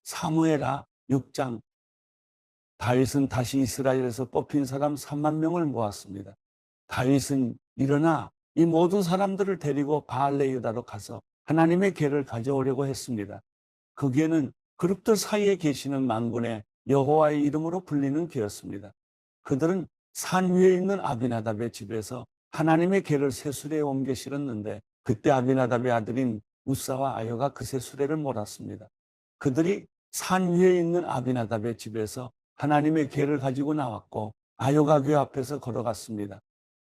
사무엘하 6장. 다윗은 다시 이스라엘에서 뽑힌 사람 3만 명을 모았습니다. 다윗은 일어나 이 모든 사람들을 데리고 바알레유다로 가서 하나님의 궤를 가져오려고 했습니다. 그 궤는 그룹들 사이에 계시는 만군의 여호와의 이름으로 불리는 궤였습니다. 그들은 산 위에 있는 아비나답의 집에서 하나님의 궤를 쇠수레에 옮겨 실었는데, 그때 아비나답의 아들인 우사와 아요가 그 쇠수레를 몰았습니다. 그들이 산 위에 있는 아비나답의 집에서 하나님의 궤를 가지고 나왔고, 아요가 궤 앞에서 걸어갔습니다.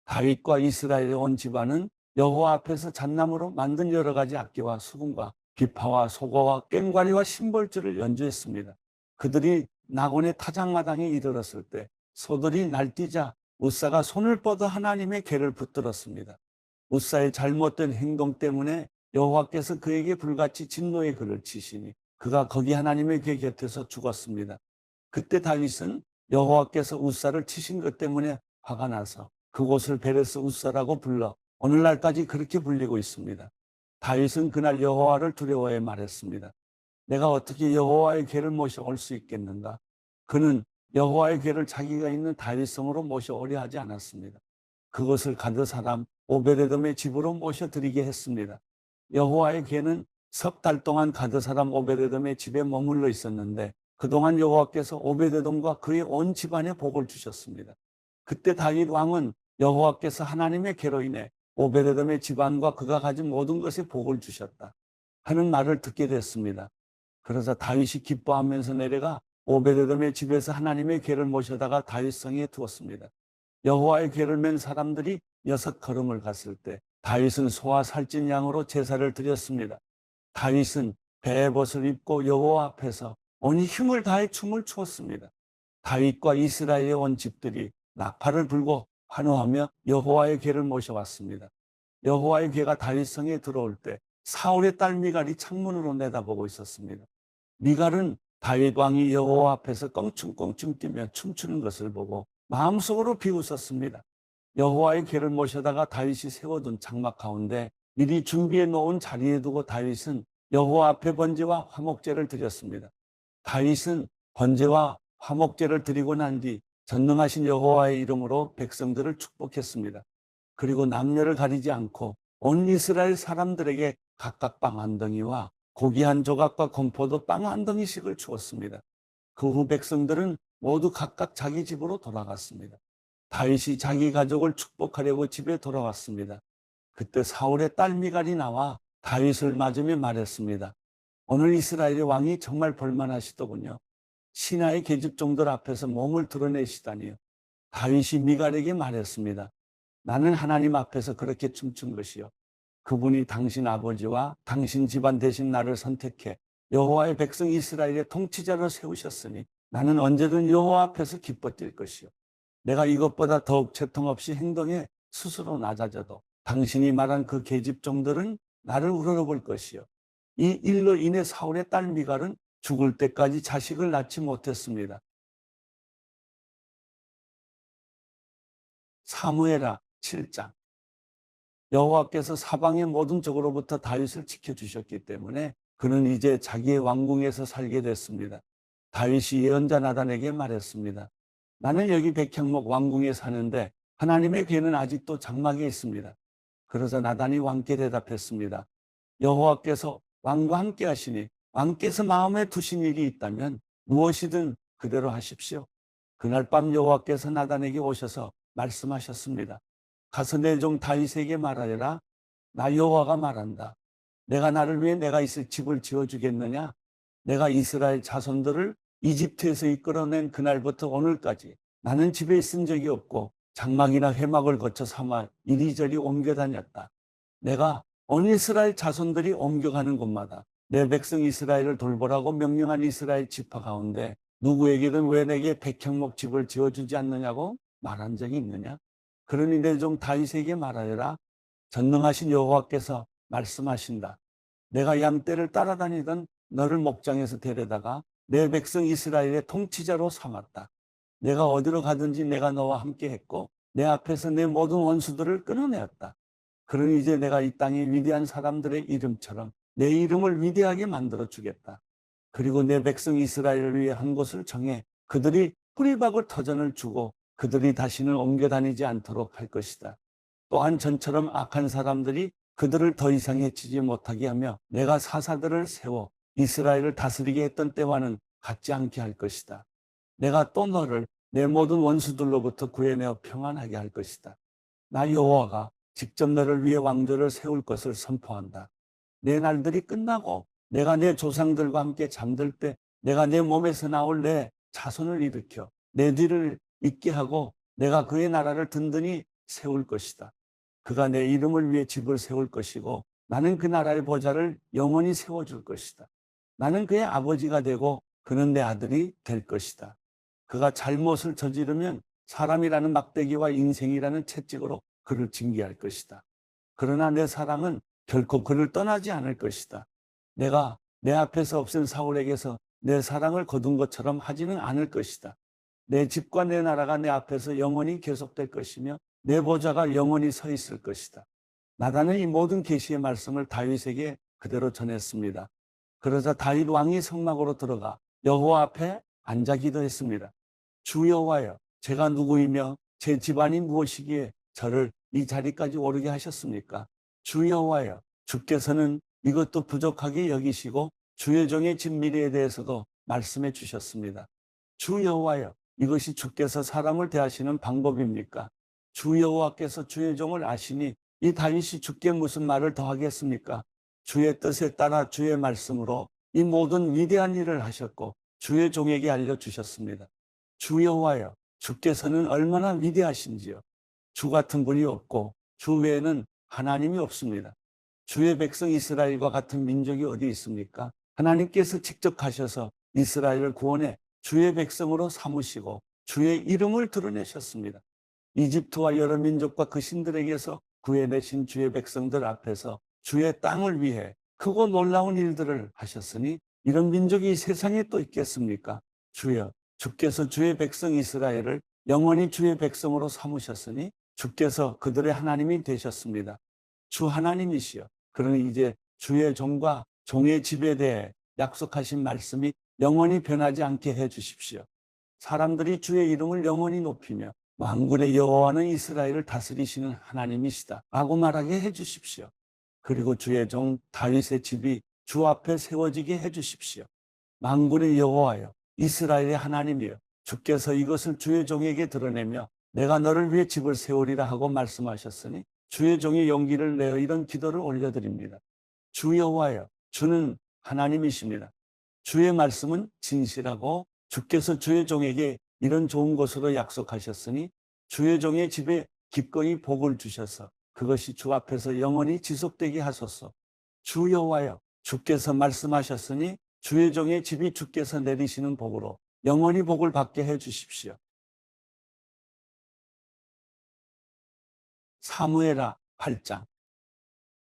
다윗과 이스라엘의 온 집안은 여호와 앞에서 잣나무로 만든 여러 가지 악기와 수금과 비파와 소고와 꽹과리와 심벌주를 연주했습니다. 그들이 나곤의 타작마당에 이르렀을 때 소들이 날뛰자 우사가 손을 뻗어 하나님의 궤를 붙들었습니다. 우사의 잘못된 행동 때문에 여호와께서 그에게 불같이 진노의 글을 치시니 그가 거기 하나님의 궤 곁에서 죽었습니다. 그때 다윗은 여호와께서 우사를 치신 것 때문에 화가 나서 그곳을 베레스 우사라고 불러 오늘날까지 그렇게 불리고 있습니다. 다윗은 그날 여호와를 두려워해 말했습니다. 내가 어떻게 여호와의 궤를 모셔올 수 있겠는가? 그는 여호와의 궤를 자기가 있는 다윗성으로 모셔오려 하지 않았습니다. 그것을 가드 사람 오베데돔의 집으로 모셔드리게 했습니다. 여호와의 궤는 석 달 동안 가드 사람 오베데돔의 집에 머물러 있었는데, 그동안 여호와께서 오베데돔과 그의 온 집안에 복을 주셨습니다. 그때 다윗 왕은 여호와께서 하나님의 궤로 인해 오베데돔의 집안과 그가 가진 모든 것에 복을 주셨다 하는 말을 듣게 됐습니다. 그래서 다윗이 기뻐하면서 내려가 오베데돔의 집에서 하나님의 궤를 모셔다가 다윗성에 두었습니다. 여호와의 궤를 맨 사람들이 6걸음을 갔을 때 다윗은 소와 살찐 양으로 제사를 드렸습니다. 다윗은 베옷을 입고 여호와 앞에서 온이 힘을 다해 춤을 추었습니다. 다윗과 이스라엘의 온 집들이 나팔을 불고 환호하며 여호와의 궤를 모셔왔습니다. 여호와의 궤가 다윗성에 들어올 때 사울의 딸 미갈이 창문으로 내다보고 있었습니다. 미갈은 다윗 왕이 여호와 앞에서 껑충껑충 뛰며 춤추는 것을 보고 마음속으로 비웃었습니다. 여호와의 궤를 모셔다가 다윗이 세워둔 장막 가운데 미리 준비해 놓은 자리에 두고 다윗은 여호와 앞에 번제와 화목제를 드렸습니다. 다윗은 번제와 화목제를 드리고 난 뒤 전능하신 여호와의 이름으로 백성들을 축복했습니다. 그리고 남녀를 가리지 않고 온 이스라엘 사람들에게 각각 빵 한 덩이와 고기 한 조각과 건포도 빵 한 덩이씩을 주었습니다. 그 후 백성들은 모두 각각 자기 집으로 돌아갔습니다. 다윗이 자기 가족을 축복하려고 집에 돌아왔습니다. 그때 사울의 딸 미갈이 나와 다윗을 맞으며 말했습니다. 오늘 이스라엘의 왕이 정말 볼만하시더군요. 신하의 계집종들 앞에서 몸을 드러내시다니요. 다윗이 미갈에게 말했습니다. 나는 하나님 앞에서 그렇게 춤춘 것이요. 그분이 당신 아버지와 당신 집안 대신 나를 선택해 여호와의 백성 이스라엘의 통치자로 세우셨으니 나는 언제든 여호와 앞에서 기뻐 뛸 것이요. 내가 이것보다 더욱 채통 없이 행동에 스스로 낮아져도 당신이 말한 그 계집종들은 나를 우러러볼 것이요. 이 일로 인해 사울의 딸 미갈은 죽을 때까지 자식을 낳지 못했습니다. 사무엘하 7장. 여호와께서 사방의 모든 적으로부터 다윗을 지켜주셨기 때문에 그는 이제 자기의 왕궁에서 살게 됐습니다. 다윗이 예언자 나단에게 말했습니다. 나는 여기 백향목 왕궁에 사는데 하나님의 궤는 아직도 장막에 있습니다. 그러자 나단이 왕께 대답했습니다. 여호와께서 왕과 함께 하시니 왕께서 마음에 두신 일이 있다면 무엇이든 그대로 하십시오. 그날 밤 여호와께서 나단에게 오셔서 말씀하셨습니다. 가서 내 종 다윗에게 말하여라. 나 여호와가 말한다. 내가 나를 위해 내가 있을 집을 지어주겠느냐? 내가 이스라엘 자손들을 이집트에서 이끌어낸 그날부터 오늘까지 나는 집에 있은 적이 없고 장막이나 회막을 거쳐 삼아 이리저리 옮겨 다녔다. 내가 온 이스라엘 자손들이 옮겨가는 곳마다 내 백성 이스라엘을 돌보라고 명령한 이스라엘 지파 가운데 누구에게든 왜 내게 백향목 집을 지어주지 않느냐고 말한 적이 있느냐? 그러니 내 종 다윗에게 말하여라. 전능하신 여호와께서 말씀하신다. 내가 양떼를 따라다니던 너를 목장에서 데려다가 내 백성 이스라엘의 통치자로 삼았다. 내가 어디로 가든지 내가 너와 함께 했고 내 앞에서 내 모든 원수들을 끊어내었다. 그러니 이제 내가 이 땅의 위대한 사람들의 이름처럼 내 이름을 위대하게 만들어 주겠다. 그리고 내 백성 이스라엘을 위해 한 곳을 정해 그들이 뿌리박을 터전을 주고 그들이 다시는 옮겨 다니지 않도록 할 것이다. 또한 전처럼 악한 사람들이 그들을 더 이상 해치지 못하게 하며 내가 사사들을 세워 이스라엘을 다스리게 했던 때와는 같지 않게 할 것이다. 내가 또 너를 내 모든 원수들로부터 구해내어 평안하게 할 것이다. 나 여호와가 직접 너를 위해 왕조를 세울 것을 선포한다. 내 날들이 끝나고 내가 내 조상들과 함께 잠들 때 내가 내 몸에서 나올 내 자손을 일으켜 내 뒤를 잇게 하고 내가 그의 나라를 든든히 세울 것이다. 그가 내 이름을 위해 집을 세울 것이고 나는 그 나라의 보좌를 영원히 세워줄 것이다. 나는 그의 아버지가 되고 그는 내 아들이 될 것이다. 그가 잘못을 저지르면 사람이라는 막대기와 인생이라는 채찍으로 그를 징계할 것이다. 그러나 내 사랑은 결코 그를 떠나지 않을 것이다. 내가 내 앞에서 없앤 사울에게서 내 사랑을 거둔 것처럼 하지는 않을 것이다. 내 집과 내 나라가 내 앞에서 영원히 계속될 것이며 내 보좌가 영원히 서 있을 것이다. 나단은 이 모든 계시의 말씀을 다윗에게 그대로 전했습니다. 그러자 다윗 왕이 성막으로 들어가 여호와 앞에 앉아 기도했습니다. 주 여호와여, 제가 누구이며 제 집안이 무엇이기에 저를 이 자리까지 오르게 하셨습니까? 주 여호와여, 주께서는 이것도 부족하게 여기시고 주의 종의 집 미래에 대해서도 말씀해 주셨습니다. 주 여호와여, 이것이 주께서 사람을 대하시는 방법입니까? 주 여호와께서 주의 종을 아시니 이 다윗이 주께 무슨 말을 더 하겠습니까? 주의 뜻에 따라 주의 말씀으로 이 모든 위대한 일을 하셨고 주의 종에게 알려주셨습니다. 주 여호와여, 주께서는 얼마나 위대하신지요. 주 같은 분이 없고 주 외에는 하나님이 없습니다. 주의 백성 이스라엘과 같은 민족이 어디 있습니까? 하나님께서 직접 가셔서 이스라엘을 구원해 주의 백성으로 삼으시고 주의 이름을 드러내셨습니다. 이집트와 여러 민족과 그 신들에게서 구해내신 주의 백성들 앞에서 주의 땅을 위해 크고 놀라운 일들을 하셨으니 이런 민족이 세상에 또 있겠습니까? 주여, 주께서 주의 백성 이스라엘을 영원히 주의 백성으로 삼으셨으니 주께서 그들의 하나님이 되셨습니다. 주 하나님이시여, 그러니 이제 주의 종과 종의 집에 대해 약속하신 말씀이 영원히 변하지 않게 해 주십시오. 사람들이 주의 이름을 영원히 높이며 만군의 여호와는 이스라엘을 다스리시는 하나님이시다 라고 말하게 해 주십시오. 그리고 주의 종 다윗의 집이 주 앞에 세워지게 해 주십시오. 만군의 여호와여, 이스라엘의 하나님이여, 주께서 이것을 주의 종에게 드러내며 내가 너를 위해 집을 세우리라 하고 말씀하셨으니 주의 종이 용기를 내어 이런 기도를 올려드립니다. 주 여호와여, 주는 하나님이십니다. 주의 말씀은 진실하고 주께서 주의 종에게 이런 좋은 것으로 약속하셨으니 주의 종의 집에 기꺼이 복을 주셔서 그것이 주 앞에서 영원히 지속되게 하소서. 주 여호와여, 주께서 말씀하셨으니 주의 종의 집이 주께서 내리시는 복으로 영원히 복을 받게 해 주십시오. 사무엘하 8장.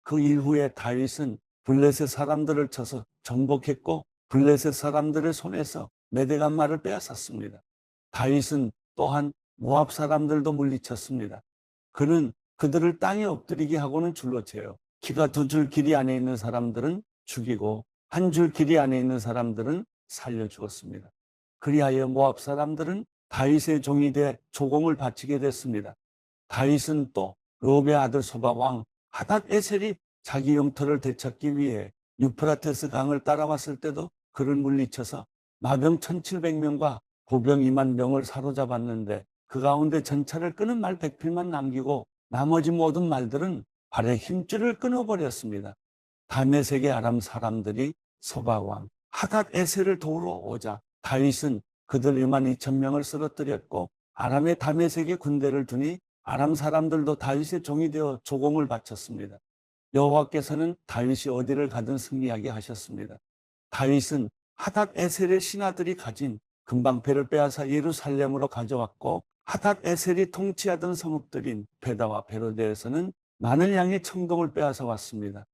그 이후에 다윗은 블레셋 사람들을 쳐서 정복했고 블레셋 사람들의 손에서 메대간 말을 빼앗았습니다. 다윗은 또한 모압 사람들도 물리쳤습니다. 그는 그들을 땅에 엎드리게 하고는 줄로 채요. 키가 2줄 길이 안에 있는 사람들은 죽이고 1줄 길이 안에 있는 사람들은 살려 죽었습니다. 그리하여 모압 사람들은 다윗의 종이 돼 조공을 바치게 됐습니다. 다윗은 또 르홉의 아들 소바 왕 하닷 에셀이 자기 영토를 되찾기 위해 유프라테스 강을 따라왔을 때도 그를 물리쳐서 마병 1700명과 보병 2만 명을 사로잡았는데 그 가운데 전차를 끄는 말 100필만 남기고 나머지 모든 말들은 발의 힘줄을 끊어버렸습니다. 다메섹의 아람 사람들이 소바 왕 하닷 에셀을 도우러 오자 다윗은 그들 1만 2천 명을 쓰러뜨렸고 아람의 다메섹에 군대를 두니 아람 사람들도 다윗의 종이 되어 조공을 바쳤습니다. 여호와께서는 다윗이 어디를 가든 승리하게 하셨습니다. 다윗은 하닷 에셀의 신하들이 가진 금방패를 빼앗아 예루살렘으로 가져왔고 하닷 에셀이 통치하던 성읍들인 베다와 베로데에서는 많은 양의 청동을 빼앗아 왔습니다.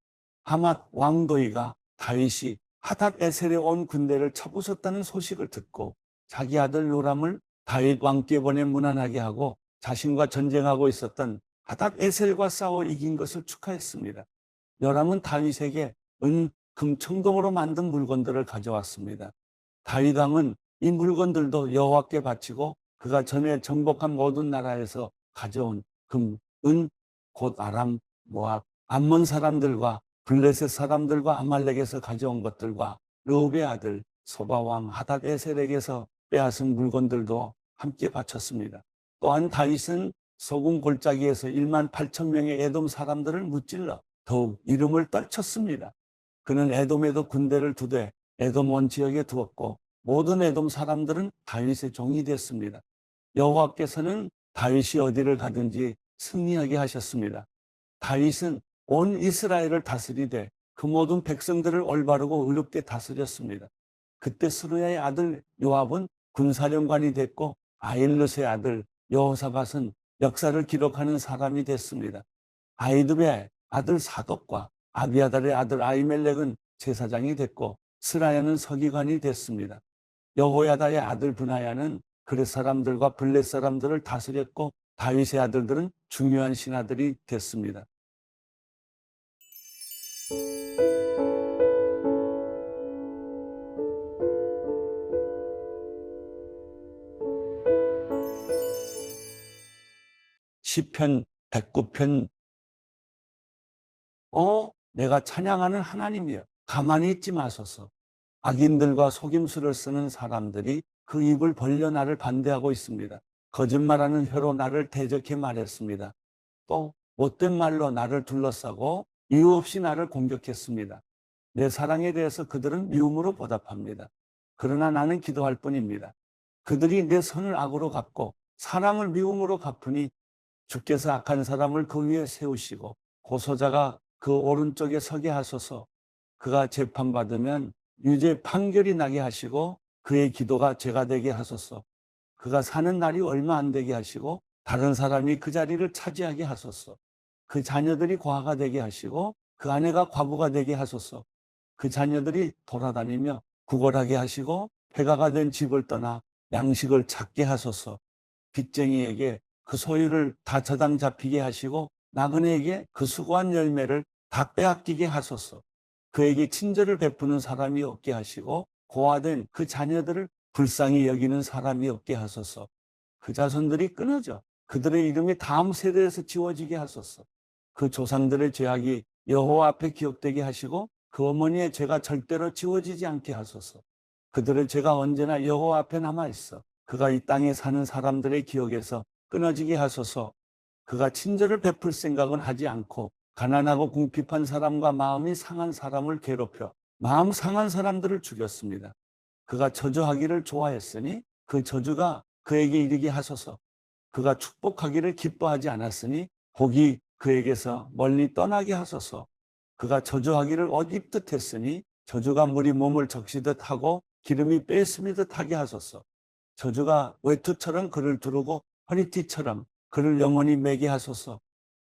하맛 왕도이가 다윗이 하닷 에셀에 온 군대를 쳐부쉈다는 소식을 듣고 자기 아들 요람을 다윗 왕께 보내 문안하게 하고 자신과 전쟁하고 있었던 하닷 에셀과 싸워 이긴 것을 축하했습니다. 요람은 다윗에게 은 금청동으로 만든 물건들을 가져왔습니다. 다윗 왕은 이 물건들도 여호와께 바치고 그가 전에 정복한 모든 나라에서 가져온 금, 은, 곧 아람, 모압, 암몬 사람들과 블레셋 사람들과 아말렉에서 가져온 것들과 르홉의 아들 소바 왕 하닷 에셀에게서 빼앗은 물건들도 함께 바쳤습니다. 또한 다윗은 소금 골짜기에서 1만 8천 명의 에돔 사람들을 무찔러 더욱 이름을 떨쳤습니다. 그는 에돔에도 군대를 두되 에돔 온 지역에 두었고 모든 에돔 사람들은 다윗의 종이 됐습니다. 여호와께서는 다윗이 어디를 가든지 승리하게 하셨습니다. 다윗은 온 이스라엘을 다스리되 그 모든 백성들을 올바르고 의롭게 다스렸습니다. 그때 스루야의 아들 요압은 군사령관이 됐고 아힐르스의 아들 여호사밧은 역사를 기록하는 사람이 됐습니다. 아히두베의 아들 사독과 아비아달의 아들 아히멜렉은 제사장이 됐고 스라야는 서기관이 됐습니다. 여호야다의 아들 브나야는 그렛 사람들과 블렛 사람들을 다스렸고 다윗의 아들들은 중요한 신하들이 됐습니다. 시편 109편 내가 찬양하는 하나님이여 가만히 있지 마소서. 악인들과 속임수를 쓰는 사람들이 그 입을 벌려 나를 반대하고 있습니다. 거짓말하는 혀로 나를 대적해 말했습니다. 또 못된 말로 나를 둘러싸고 이유 없이 나를 공격했습니다. 내 사랑에 대해서 그들은 미움으로 보답합니다. 그러나 나는 기도할 뿐입니다. 그들이 내 선을 악으로 갚고 사랑을 미움으로 갚으니 주께서 악한 사람을 그 위에 세우시고 고소자가 그 오른쪽에 서게 하소서. 그가 재판받으면 유죄 판결이 나게 하시고 그의 기도가 죄가 되게 하소서. 그가 사는 날이 얼마 안 되게 하시고 다른 사람이 그 자리를 차지하게 하소서. 그 자녀들이 고아가 되게 하시고 그 아내가 과부가 되게 하소서. 그 자녀들이 돌아다니며 구걸하게 하시고 폐가가 된 집을 떠나 양식을 찾게 하소서. 빚쟁이에게 그 소유를 다 저당 잡히게 하시고 나그네에게 그 수고한 열매를 다 빼앗기게 하소서. 그에게 친절을 베푸는 사람이 없게 하시고 고아된 그 자녀들을 불쌍히 여기는 사람이 없게 하소서. 그 자손들이 끊어져 그들의 이름이 다음 세대에서 지워지게 하소서. 그 조상들의 죄악이 여호와 앞에 기억되게 하시고 그 어머니의 죄가 절대로 지워지지 않게 하소서. 그들의 죄가 언제나 여호와 앞에 남아있어 그가 이 땅에 사는 사람들의 기억에서 끊어지게 하소서. 그가 친절을 베풀 생각은 하지 않고 가난하고 궁핍한 사람과 마음이 상한 사람을 괴롭혀 마음 상한 사람들을 죽였습니다. 그가 저주하기를 좋아했으니 그 저주가 그에게 이르게 하소서. 그가 축복하기를 기뻐하지 않았으니 복이 그에게서 멀리 떠나게 하소서. 그가 저주하기를 옷 입듯 했으니 저주가 물이 몸을 적시듯 하고 기름이 빼앗음이듯 하게 하소서. 저주가 외투처럼 그를 두르고 허리띠처럼 그를 영원히 매게 하소서.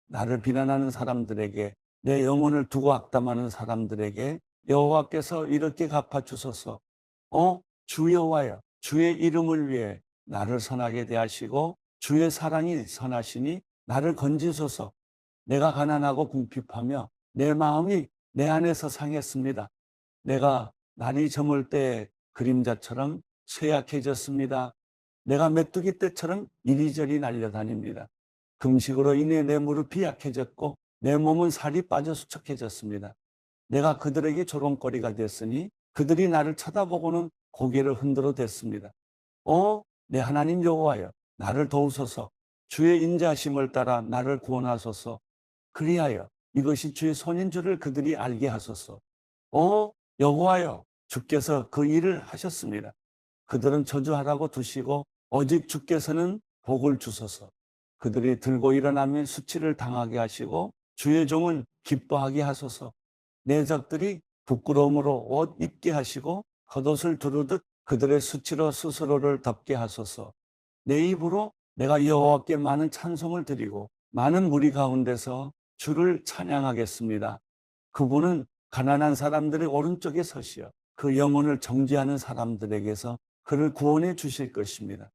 나를 비난하는 사람들에게 내 영혼을 두고 악담하는 사람들에게 여호와께서 이렇게 갚아주소서. 주 여호와여, 주의 이름을 위해 나를 선하게 대하시고 주의 사랑이 선하시니 나를 건지소서. 내가 가난하고 궁핍하며 내 마음이 내 안에서 상했습니다. 내가 날이 저물 때의 그림자처럼 쇠약해졌습니다. 내가 메뚜기 떼처럼 이리저리 날려다닙니다. 금식으로 인해 내 무릎이 약해졌고 내 몸은 살이 빠져 수척해졌습니다. 내가 그들에게 조롱거리가 됐으니 그들이 나를 쳐다보고는 고개를 흔들어 댔습니다. 내 하나님 여호와여, 나를 도우소서. 주의 인자하심을 따라 나를 구원하소서. 그리하여 이것이 주의 손인 줄을 그들이 알게 하소서. 여호와여, 주께서 그 일을 하셨습니다. 그들은 저주하라고 두시고 오직 주께서는 복을 주소서. 그들이 들고 일어나면 수치를 당하게 하시고 주의 종은 기뻐하게 하소서. 내 적들이 부끄러움으로 옷 입게 하시고 겉옷을 두르듯 그들의 수치로 스스로를 덮게 하소서. 내 입으로 내가 여호와께 많은 찬송을 드리고 많은 무리 가운데서 주를 찬양하겠습니다. 그분은 가난한 사람들의 오른쪽에 서시어 그 영혼을 정죄하는 사람들에게서 그를 구원해 주실 것입니다.